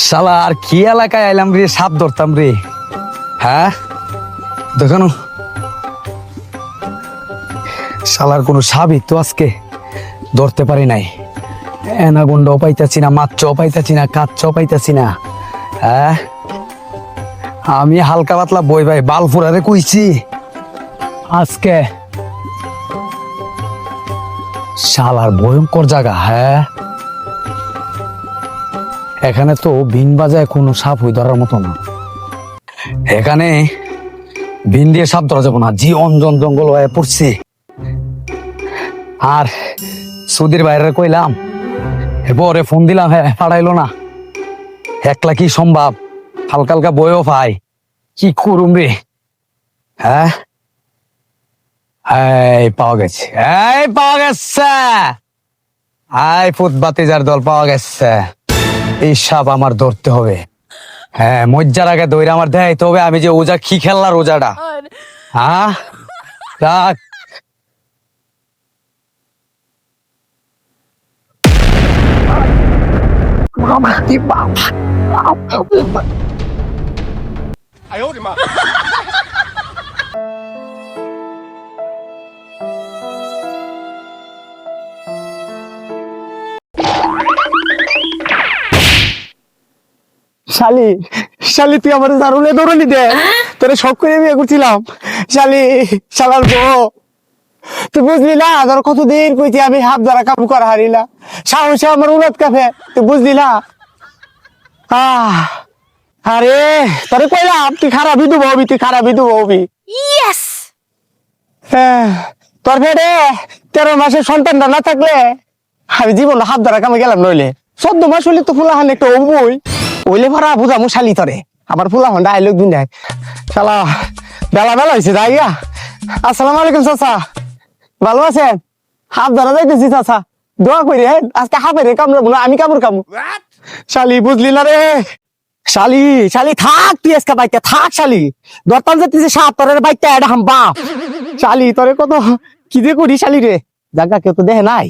শালা আর কি এলাকায় আইলাম রে, সাপ ধরতাম রে। হ্যাঁ দেখানো শালার কোনো সাপই তো আজকে ধরতে পারি নাই। এনাগুন্ডাও পাইতাছি না, মাছও পাইতাছি না, কাচ্চাও পাইতাছি না। হ্যাঁ আমি হালকা পাতলা বই ভাই বালফুরারে কইছি আজকে শালার ভয়ঙ্কর জায়গা। হ্যাঁ এখানে তো বিন বাজায় কোনো সাপ হই ধরার মতো না। এখানে বিন দিয়ে সাপ ধরা যাবো না, জি অঞ্জন জঙ্গল হয়ে পড়ছে। আর সুধীর বাইরে কইলাম, এরপরে ফোন দিলাম, হ্যাঁ পাঠাইলো না। একলা কি সম্ভব, হালকা হালকা বইও পাই, কি করুম রে। হ্যাঁ এই পাওয়া গেছে, এই পাওয়া গেছে, এই ফুটবাতিজার দল পাওয়া গেছে। এই সাপ আমার ধরতে হবে। হ্যাঁ মজ্জার আগে দইরা আমার দেখাইতে হবে আমি যে ওজা কি খেললার ওজাটা। হ্যাঁ রাখ শালি শালি তুই আমার দারুণে দৌড়ালি দে, তোরে শখ করে বিয়ে করছিলাম। শালি শালার বউ, তুই বুঝলি না ধর কতদিন কইছি আমি হাত ধরা কাম করা হারিলা, সাহসে আমার উলাত কাফে, তুই বুঝলি না। আরে তোরে কইলাম তুই খারাপ বিধু হবি, তুই খারাপ বিধু হবি। তোর ফেরে 13 মাসের সন্তানটা না থাকলে আমি জীবন হাত ধরা কামে গেলাম, নইলে 14 মাস হইলে তো ফুলাহান একটা অবই ওইলে ভরা বুঝামু শালি তরে আমার ফুলাহান ডাইলগ দিন দেয়। শালা বেলা বেলা হয়েছে দাইয়া। আসসালামু আলাইকুম চাচা, ভালো আছেন? হাত ধরা যাইতেছি চাচা, দোয়া করি আজকে হাফেরে কামড়াবো না, আমি কামড় কামু। শালি বুঝলি না রে, শালি শালি থাক তুই আজকে বাইতে থাক। শালি দরতাম যেতেছে সাপ তরের বাইতে এটা হাম বাপ। শালি তরে কত কি যে করি শালি রে, জায়গা কেউ তো দেখে নাই,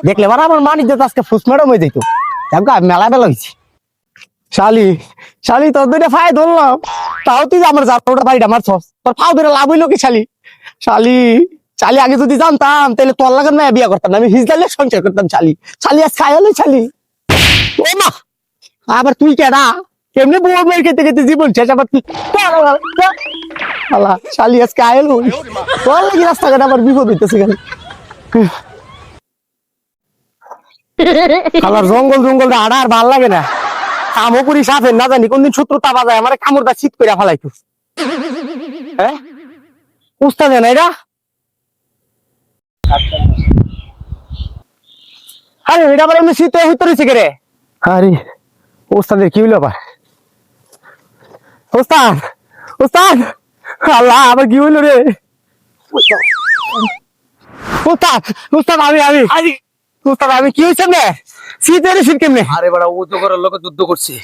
দেখলে মানে আমার মানি যেত আজকে ফুস ম্যাডাম হয়ে যেত। জায়গা মেলা বেলা হয়েছি। শালি শালি তোর দুইটা ফাই ধরলাম, তাও তুই আমার জানোটা বাড়িটা আমার ছস, তোর ফাও ধরে লাভ হইলো কি শালি। শালি শালি আগে যদি জানতাম তাহলে তোর লাগান না বিয়া করতাম না, আমি হিজদালে সংসার করতাম। শালি শালি আজ খাই হলো শালি। ও মা আবার তুই কেডা, কেমনে বউ মেয়ের খেতে খেতে জীবন শেষ, আবার তুই শালি আজকে আয়েল তোর লাগি রাস্তাঘাট আবার বিপদ হইতেছে গেল। আমার জঙ্গল জঙ্গল আড়া আর ভাল লাগে না, কামও করি সাফের না জানি কোনদিন শত্রুতা বাজায় আমার কামড়টা শীত করে ফেলাইতো। হ্যাঁ উস্তা দেয় না এটা। আরে এটা আবার এমনি শীত হইতে রয়েছে কে রে? আরে ওস্তাদের কি হইলো আবার? ওস্তাদ ওস্তাদ আল্লাহ আবার কি হইলো রে? ওস্তাদ ওস্তাদ আমি ওস্তাদ আমি কি হয়েছে না শীতের শীত কেমনে? আরে বড় ও তো করার লোক যুদ্ধ করছে।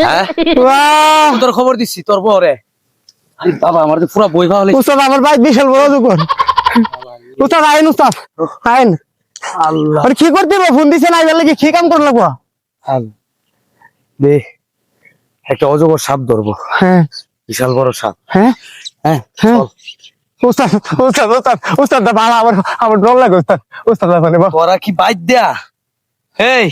হ্যাঁ তোর খবর দিচ্ছি তোর বরে। আরে বাবা আমার তো পুরো বই ভালো। ওস্তাদ আমার ভাই বিশাল বড় দোকান। ওস্তাদ আইন, ওস্তাদ আইন। আল্লাহ আরে কি করতে হবে ফোন দিছেন আইবার লাগি, কি কাম করলা গো? দে একটা অজগর সাপ ধরবো। হ্যাঁ বিশাল বড় সাপ। হ্যাঁ হ্যাঁ হ্যাঁ ওস্তাদ ওস্তাদ ওস্তাদ ওস্তাদ দা ভালো, আমার ডর লাগে ওস্তাদ। ওস্তাদ মানে তোরা কি বাইদ দেয়া? এই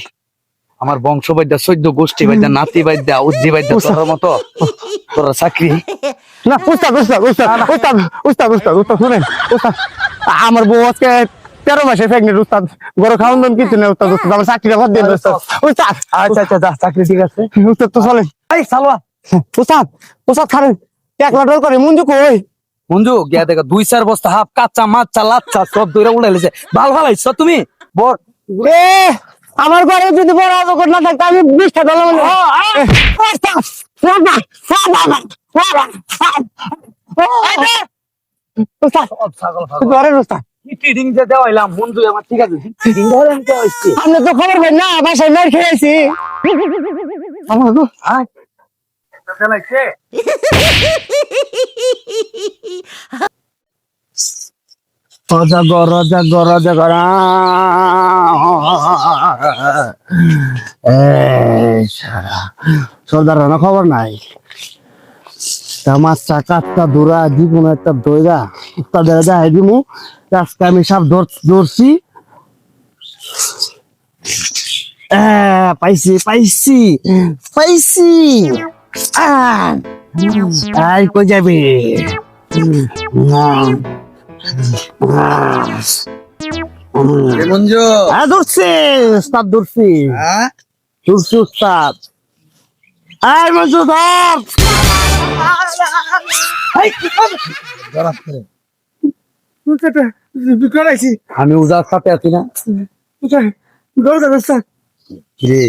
আমার বংশ বাইদা, 14 গোষ্ঠী বাইদা, নাতি বাইদা, উজ্জি বাইদা, তোর মতো তোরা চাকরি না। ওস্তাদ ওস্তাদ ওস্তাদ ওস্তাদ ওস্তাদ ওস্তাদ ওস্তাদ শুনেন ওস্তাদ, আমার বউ আজকে 13 মাসে প্রেগনেন্ট ওস্তাদ, বড় খাওয়ান দাম কিছু নেই ওস্তাদ। ওস্তাদ আমার চাকরিটা বাদ দিয়ে ওস্তাদ। ওস্তাদ আচ্ছা আচ্ছা যা চাকরি ঠিক আছে। ওস্তাদ তো চলেন। এই সালওয়া ওস্তাদ ওস্তাদ খারেন এক লাখ করে মঞ্জু কই? মঞ্জু গিয়া দেখা 2-4 বস্তা হাফ কাঁচা মাছ লাচ্ছা সব দইরা উড়াইলেছে। ভাল ভালাইছ তুমি বর। এ আমার ঘরে যদি বড় অজগর না থাকতো আমি 20টা ডলার ঘরের ওস্তাদ ট্রেডিং যে দেওয়াইলাম মঞ্জু আমার ঠিক আছে। ট্রেডিং দেওয়াইলাম তো হইছে। আপনি তো খবর পাই না, বাসায় মার খেয়েছি। আমার গো আয় চালাইছে অজগর অজগর অজগর এই সারা সর্দার রানা খবর নাই মাছটা কাঠটা দৌড়া যে কোনো একটা দইরা তাদের দেখাই দিমু আজকে আমি সাপ ধরছি পাইছি পাইছি পাইছি আই কই যাবে মঞ্জু হ্যাঁ ধরছি উস্তাদ ধরছি হ্যাঁ ধরছি উস্তাদ আই মঞ্জু ধর আমি উজার সাথে আছি না রে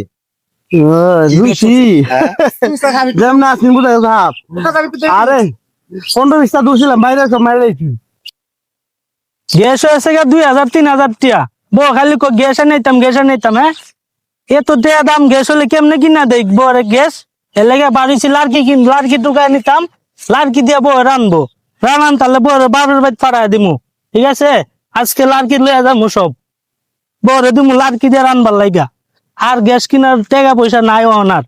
যেমন আসিন বুঝাই সাপ আরে 15-20টা দূরছিলাম বাইরে সব মাইরে গ্যাস হয়েছে গা 2000-3000 টিয়া বউ খালি গ্যাস নিতাম হ্যাঁ এ তো দেয়া দাম গ্যাস হলে কেমনে কিনা দেখবো আরে গ্যাস এর লেগে বাড়িছি লাড়কি টুকায় নিতাম লাড়কি দিয়ে বউ রানবো রানান তাহলে বউরে বাড়ির বাড়ি ফাড়াই দিমু ঠিক আছে আজকে লাড়কি লইয়া যাবো সব বউরে দিমু লাড়কি দিয়ে রানবার লাইগা আর গ্যাস কিনার টাকা পয়সা নাই ওনার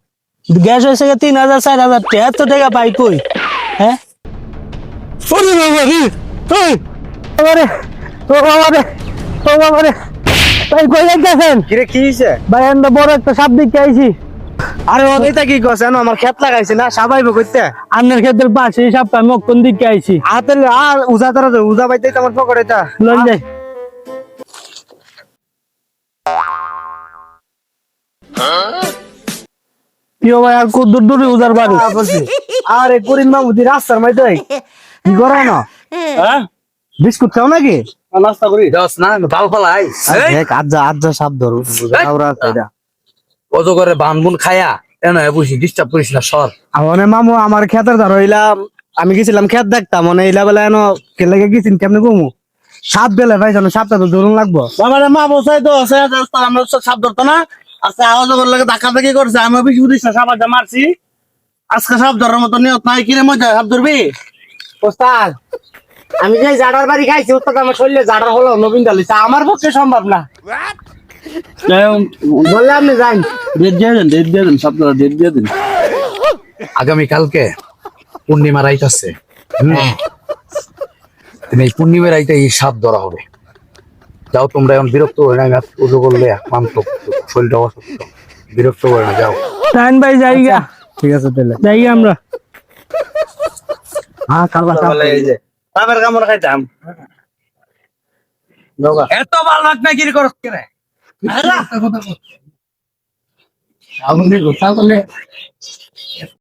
গ্যাস হয়েছে গা 3000-4000 টিয়া এত টাকা পাই কই হ্যাঁ ওরে বাবা রে ওই বাবারে ও বাবারে ও বাবারে ভাই কই যাচ্ছেন কিরে কি হইছে ভাই আমরা বড় একটা সাপ দেখতে আইছি আরে ওইটা কি কইছ জানো আমার ক্ষেত লাগাইছে না সাবাইব কইতে আন্নের ক্ষেতের পাশে এই সাপটা আমি কোন দিকে আইছি হাতে আর উজা তারা উজা বাইতে আমার পকেটে এটা লন যাই প্রিয় ভাই আর কত দূর উজার বাড়ি আরে করিম মামুদি রাস্তার মধ্যে কি করে না হ্যাঁ বিস্কুট খাও নাকি নাস্তা করি দশ না ভাল ফলাই দেখ আজ্জা সাপ ধরো ওরা কইরা কত করে বানবুন খায়া এনে বুঝি ডিস্টার্ব করিস না সর মানে মামু আমার ক্ষেতের ধরো হইলাম আমি গেছিলাম ক্ষেত দেখতাম মানে এইলা বেলা এনো কেলে গেছিন কেমনে কমু সাপ বেলে ভাই জানো সাপটা তো ধরুন লাগবো বাবারে মা বসাই তো আছে আমরা সাপ ধরতো না আজকে আওয়াজ করে লাগে ধাক্কা ধাক্কি করছে আমি বেশি বুঝিস না সাপ আড্ডা মারছি আজকে সাপ ধরার মতো নিয়ত নাই কিরে মজা সাপ ধরবি ওস্তাদ আমি যে জাডার বাড়ি খাইছি ওস্তাদ আমার শরীরে জাডার হলো নবীন ডালিছে আমার পক্ষে সম্ভব না বললে আপনি যান ডেট দিয়ে দেন সপ্তাহ ডেট দিয়ে দিন আগামী কালকে পূর্ণিমা রাইত আছে এই পূর্ণিমা রাইতে এই সাপ ধরা হবে যাও তোমরা এখন বিরক্ত হয়ে না পুজো করলে মান্ত শরীরটা অসুস্থ বিরক্ত করে না যাও টাইম ভাই যাইগা ঠিক আছে তাহলে যাইগা আমরা হ্যাঁ কালবা সাপের কামড় খাইতাম এত ভালো লাগ না কি করছ কেন আগুন দিয়ে গোসা করলে